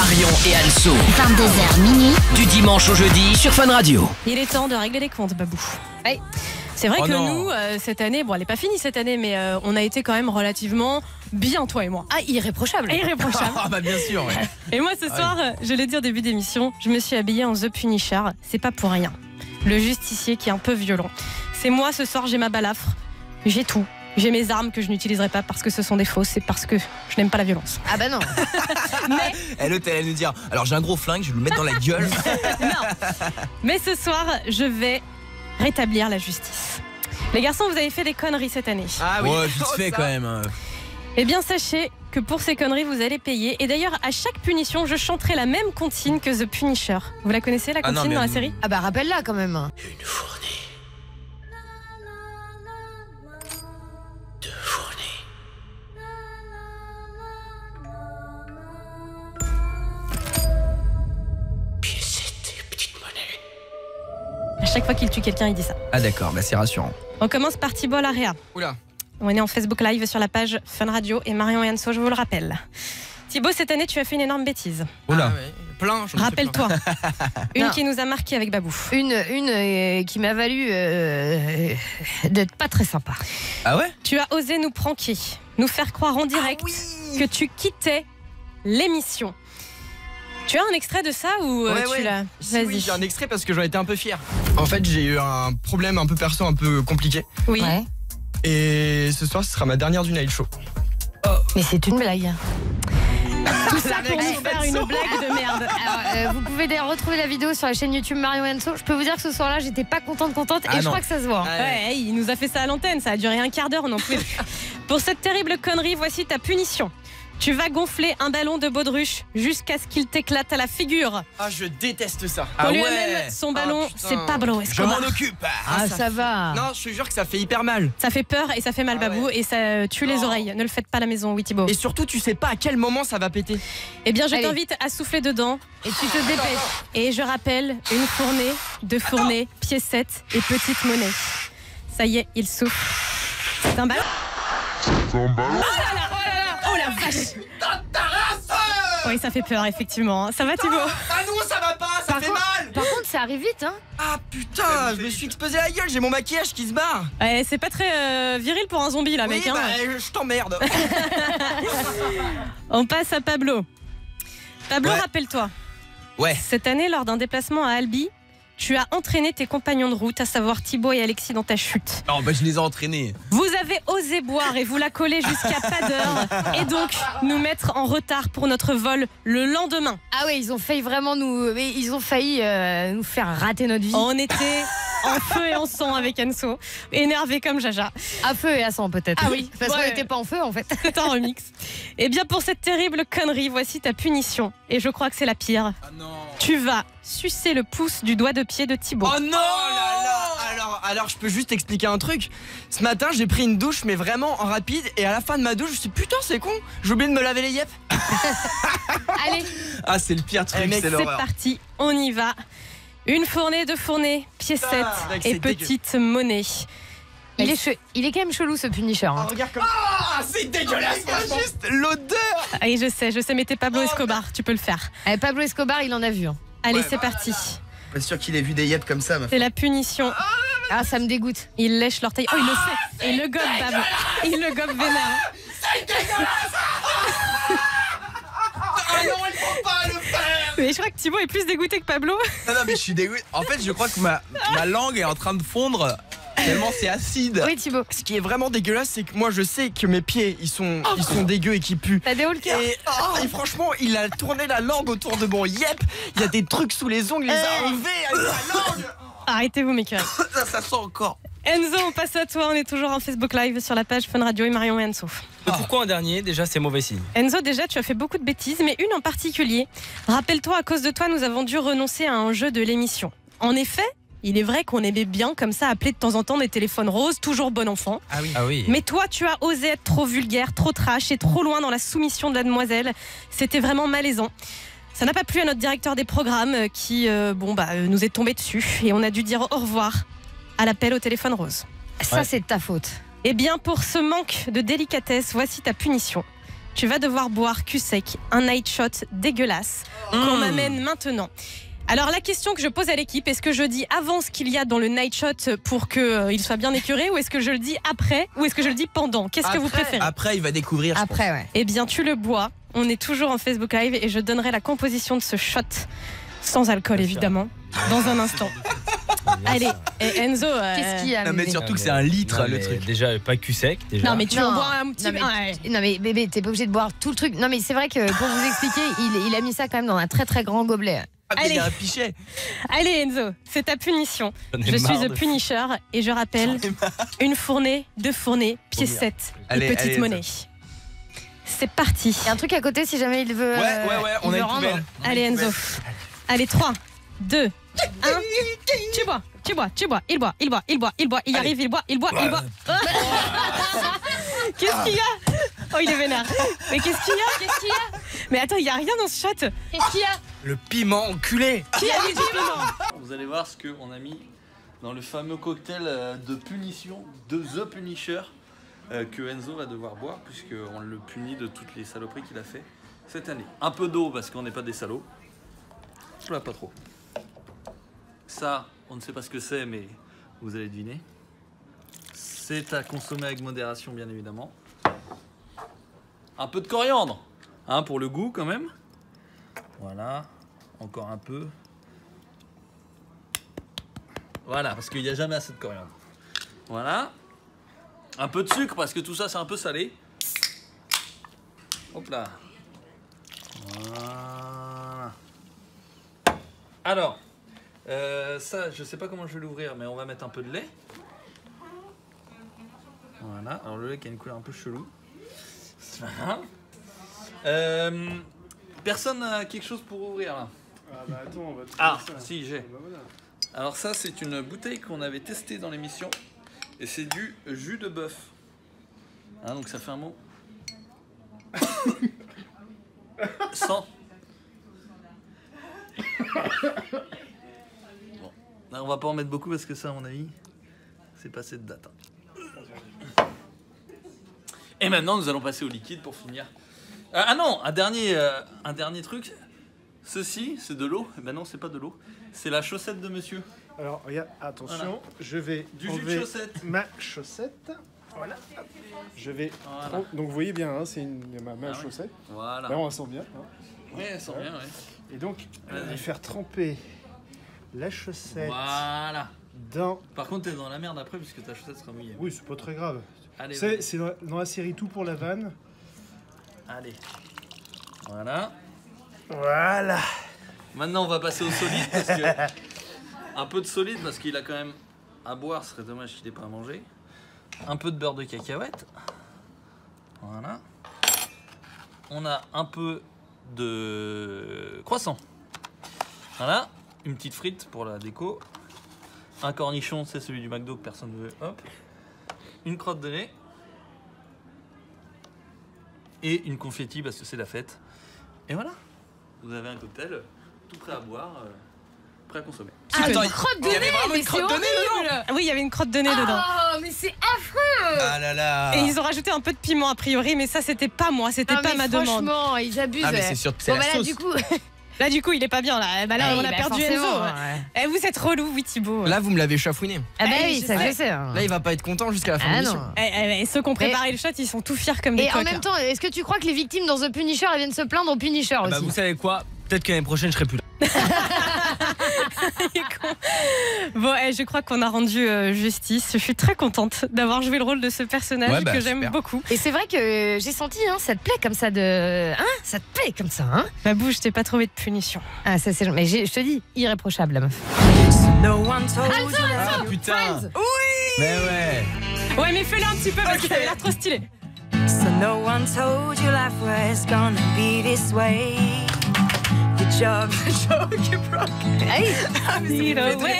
Marion et Anso. 22h minuit. Du dimanche au jeudi sur Fun Radio. Il est temps de régler les comptes, Babou. Ouais. C'est vrai que nous, cette année, bon, elle n'est pas finie cette année, mais on a été quand même relativement bien, toi et moi. Ah, irréprochable. Irréprochable. Ah bah bien sûr, ouais. Et moi, ce soir, je l'ai dit au début d'émission, je me suis habillée en The Punisher. C'est pas pour rien. Le justicier qui est un peu violent. C'est moi, ce soir, j'ai ma balafre. J'ai tout. J'ai mes armes que je n'utiliserai pas parce que ce sont des fausses. C'est parce que je n'aime pas la violence. Ah bah non. Mais... Elle allait nous dire, alors j'ai un gros flingue, je vais le mettre dans la gueule. Non. Mais ce soir, je vais rétablir la justice. Les garçons, vous avez fait des conneries cette année. Ah oui, ouais, vite fait quand même. Eh bien, sachez que pour ces conneries, vous allez payer. Et d'ailleurs, à chaque punition, je chanterai la même comptine que The Punisher. Vous la connaissez, la comptine, dans la série? Ah bah rappelle-la quand même. Une fournée. Deux fournées. Piécette et petite monnaie. À chaque fois qu'il tue quelqu'un, il dit ça. Ah d'accord, bah c'est rassurant. On commence par Thibaut Larrea. Oula. On est en Facebook Live sur la page Fun Radio et Marion et Anso, je vous le rappelle. Thibaut, cette année, tu as fait une énorme bêtise. Oula. Ah ouais, plein. Rappelle-toi. Une Non. qui nous a marqué avec Babou. Une qui m'a valu d'être pas très sympa. Ah ouais? Tu as osé nous pranker, nous faire croire en direct que tu quittais l'émission. Tu as un extrait de ça ou tu l'as? Oui, j'ai un extrait parce que j'en étais un peu fier. En fait, j'ai eu un problème un peu perso, un peu compliqué. Oui. Ouais. Et ce soir, ce sera ma dernière du Night Show. Mais c'est une blague. Tout ça pour nous faire une blague de merde. Alors, vous pouvez d'ailleurs retrouver la vidéo sur la chaîne YouTube Marion et Anso. Je peux vous dire que ce soir-là, j'étais pas contente Ah et je non. crois que ça se voit. Ouais, il nous a fait ça à l'antenne, ça a duré un quart d'heure, on n'en pouvait plus. Pour cette terrible connerie, voici ta punition. Tu vas gonfler un ballon de baudruche jusqu'à ce qu'il t'éclate à la figure. Ah, je déteste ça. On Ah lui ouais. amène son ballon, putain. c'est Pablo Je Escobar. m'en occupe. Ah, ça va. Non, je te jure que ça fait hyper mal. Ça fait peur et ça fait mal, Ah Babou, ouais. et ça tue les Non. oreilles. Ne le faites pas à la maison, oui Thibaut. Et surtout, tu sais pas à quel moment ça va péter. Eh bien, je Allez. t'invite à souffler dedans. Et tu te dépêches. Et je rappelle, une fournée, deux fournées, piécettes et petite monnaie. Ça y est, il souffle. C'est un ballon. Oh là là, oh la vache. Oui, ça fait peur, effectivement. Ça va, Thibaut? Ah non, ça va pas, ça fait mal. Par contre, ça arrive vite, hein. Ah putain, je me suis explosé la gueule, j'ai mon maquillage qui se barre. Ouais, c'est pas très viril pour un zombie, là, Oui, mec. Hein. bah, je t'emmerde. On passe à Pablo. Pablo, Ouais. rappelle-toi, Ouais. cette année, lors d'un déplacement à Albi, tu as entraîné tes compagnons de route, à savoir Thibaut et Alexis, dans ta chute. Non, bah je les ai entraînés. Vous avez osé boire et vous la coller jusqu'à pas d'heure et donc nous mettre en retard pour notre vol le lendemain. Ah ouais, ils ont failli vraiment nous faire rater notre vie. On était en feu et en sang avec Anso, énervé comme Jaja. À feu et à sang peut-être. Ah oui, Parce qu'on ouais. n'était pas en feu en fait. C'est un remix. Et bien pour cette terrible connerie, voici ta punition. Et je crois que c'est la pire. Ah non. Tu vas sucer le pouce du doigt de pied de Thibaut. Oh non. Oh là là. Alors je peux juste expliquer un truc. Ce matin j'ai pris une douche mais vraiment en rapide et à la fin de ma douche je me suis dit, putain c'est con, j'ai oublié de me laver les yeux. Allez, Ah c'est le pire truc, mec, c'est C'est l'horreur. parti, on y va. Une fournée, deux fournées, piécettes mec, et c'est dégueu. petite monnaie. il est quand même chelou ce Punisher. Hein. Regarde comme c'est dégueulasse franchement. Juste l'odeur. Ah, et je sais, mais t'es Pablo Escobar, tu peux le faire. Pablo Escobar, il en a vu. Hein. Allez, Ouais, c'est parti. Pas sûr qu'il ait vu des yeux comme ça. C'est la punition. Ah, ça me dégoûte. Il lèche l'orteil. Oh, il le fait. Et il le gobe, Babou. Il le gobe vénère. Ah non, il faut pas le faire. Mais je crois que Thibaut est plus dégoûté que Pablo. Non, non, mais je suis dégoûté. En fait, je crois que ma langue est en train de fondre tellement c'est acide. Oui, Thibaut. Ce qui est vraiment dégueulasse, c'est que moi je sais que mes pieds ils sont dégueux et qui puent. T'as des hauts le cœur. Et franchement, il a tourné la langue autour de mon yep. Il y a des trucs sous les ongles, il les a enlevés avec sa langue. Arrêtez-vous, mes cœurs. Ça sent encore. Enzo, on passe à toi. On est toujours en Facebook Live sur la page Fun Radio et Marion et Enzo. Pourquoi un dernier? Déjà, c'est mauvais signe. Enzo, déjà, tu as fait beaucoup de bêtises, mais une en particulier. Rappelle-toi, à cause de toi, nous avons dû renoncer à un jeu de l'émission. En effet, il est vrai qu'on aimait bien comme ça appeler de temps en temps des téléphones roses, toujours bon enfant. Ah oui. Ah oui. Mais toi, tu as osé être trop vulgaire, trop trash et trop loin dans la soumission de la demoiselle. C'était vraiment malaisant. Ça n'a pas plu à notre directeur des programmes qui nous est tombé dessus et on a dû dire au revoir à l'appel au téléphone rose. Ça, c'est de ta faute. Eh bien, pour ce manque de délicatesse, voici ta punition. tu vas devoir boire cul sec, un night shot dégueulasse qu'on m'amène maintenant. Alors la question que je pose à l'équipe, est-ce que je dis avant ce qu'il y a dans le night shot pour qu'il soit bien écœuré, ou est-ce que je le dis après, ou est-ce que je le dis pendant? Qu'est-ce que vous préférez? Après, il va découvrir. Après, ouais. Eh bien, tu le bois. On est toujours en Facebook Live et je donnerai la composition de ce shot, sans alcool évidemment, dans un instant. Allez, et Enzo. Qu'est-ce qu'il y a? Non, mais surtout que c'est un litre Non, le mais truc. Déjà, pas cul sec. Déjà. Non, mais tu en bois un petit peu. Non mais bébé, t'es pas obligé de boire tout le truc. Non mais c'est vrai que pour vous expliquer, il a mis ça quand même dans un très très grand gobelet. Ah, mais il y Allez. a un pichet. Allez Enzo, c'est ta punition. J'en ai Je marre suis de The Punisher et je rappelle une fournée, deux fournées, piécettes et Allez, petite allez, monnaie. C'est parti. Il y a un truc à côté si jamais il veut. Ouais, on a une rendre. poubelle. Allez Enzo. Allez 3, 2, 1. Tu bois. Il boit. Il y arrive, il boit. Qu'est-ce qu'il y a? Oh, il est vénère. Mais qu'est-ce qu'il y a? Mais attends, il y a rien dans ce shot. Qu'est-ce qu'il y a? Le piment enculé. Qui a mis du piment? Vous allez voir ce qu'on a mis dans le fameux cocktail de punition de The Punisher que Enzo va devoir boire puisqu'on le punit de toutes les saloperies qu'il a fait cette année. Un peu d'eau parce qu'on n'est pas des salauds. Là, pas trop. Ça, on ne sait pas ce que c'est, mais vous allez deviner. C'est à consommer avec modération, bien évidemment. Un peu de coriandre, hein, pour le goût quand même. Voilà, encore un peu. Voilà, parce qu'il n'y a jamais assez de coriandre. Voilà. Un peu de sucre, parce que tout ça, c'est un peu salé. Hop là. Voilà. Alors, ça, je sais pas comment je vais l'ouvrir, mais on va mettre un peu de lait. Voilà, alors le lait qui a une couleur un peu chelou. Voilà. Personne n'a quelque chose pour ouvrir là? Ah bah attends, on va te Ah, faire ça. si, j'ai. Ah bah voilà. Alors ça, c'est une bouteille qu'on avait testée dans l'émission. Et c'est du jus de bœuf. Hein, donc ça fait un mot. 100. Bon, là, on va pas en mettre beaucoup parce que ça, à mon avis, c'est passé de date. Hein. Et maintenant, nous allons passer au liquide pour finir. Ah non, un dernier truc. Ceci, c'est de l'eau. Ben non, c'est pas de l'eau. C'est la chaussette de monsieur. Alors regarde, attention, Voilà. je vais Du jus de enlever chaussette. ma chaussette. Voilà. Je vais. Voilà. Donc vous voyez bien, hein, c'est ma Ah oui. chaussette. Voilà. Là on la sent bien. Hein. Oui, elle sent bien, ouais. Et donc, je Vas-y. vais faire tremper la chaussette Voilà. dans. Par contre, t'es dans la merde après puisque ta chaussette sera mouillée. Oui, c'est pas très grave. Allez, C'est vas-y. c'est dans la série Tout pour la vanne. Allez. Voilà. Voilà. Maintenant, on va passer au solide parce que un peu de solide parce qu'il a quand même à boire. Ce serait dommage qu'il n'ait pas à manger. Un peu de beurre de cacahuète. Voilà. On a un peu de croissant. Voilà. Une petite frite pour la déco. Un cornichon, c'est celui du McDo que personne ne veut. Hop. Une crotte de nez. Et une confetti parce que c'est la fête. Et voilà. Vous avez un cocktail tout prêt à boire, prêt à consommer. Attends, une crotte de il y avait nez, vraiment mais une c'est crotte de nez horrible. Ah oui, il y avait une crotte de nez dedans. Oh, mais c'est affreux. Ah là là. Et ils ont rajouté un peu de piment a priori, mais ça c'était pas moi, c'était Non, pas mais ma demande. franchement, ils abusent. Ah mais c'est sûr que c'est Bon la bah là sauce. du coup, Là du coup il est pas bien là. Bah là on a perdu Enzo. Eh, vous êtes relou, oui Thibaut. Là, vous me l'avez chafouiné. Ah bah Eh, oui, je ça sais. je sais. hein. Là, il va pas être content jusqu'à la fin de Ah l'émission. non. Ceux qui ont préparé le shot, ils sont tout fiers comme des Et en coqs. même temps, est-ce que tu crois que les victimes dans The Punisher elles viennent se plaindre au Punisher Bah, aussi? vous savez quoi? Peut-être que l'année prochaine, je serai plus là. Il est con. Bon, je crois qu'on a rendu justice. Je suis très contente d'avoir joué le rôle de ce personnage Ouais, bah, que j'aime super. beaucoup. Et c'est vrai que j'ai senti, hein, ça te plaît comme ça de, hein, ça te plaît comme ça, hein? Ma bouche, je t'ai pas trouvé de punition. Ah ça c'est, mais je te dis, irréprochable la meuf. Ah putain. Mais ouais. Ouais, mais fais-le un petit peu parce que ça avait l'air trop stylé. So no one told you life was gonna be this way. The job you broke. Hey. Lead away.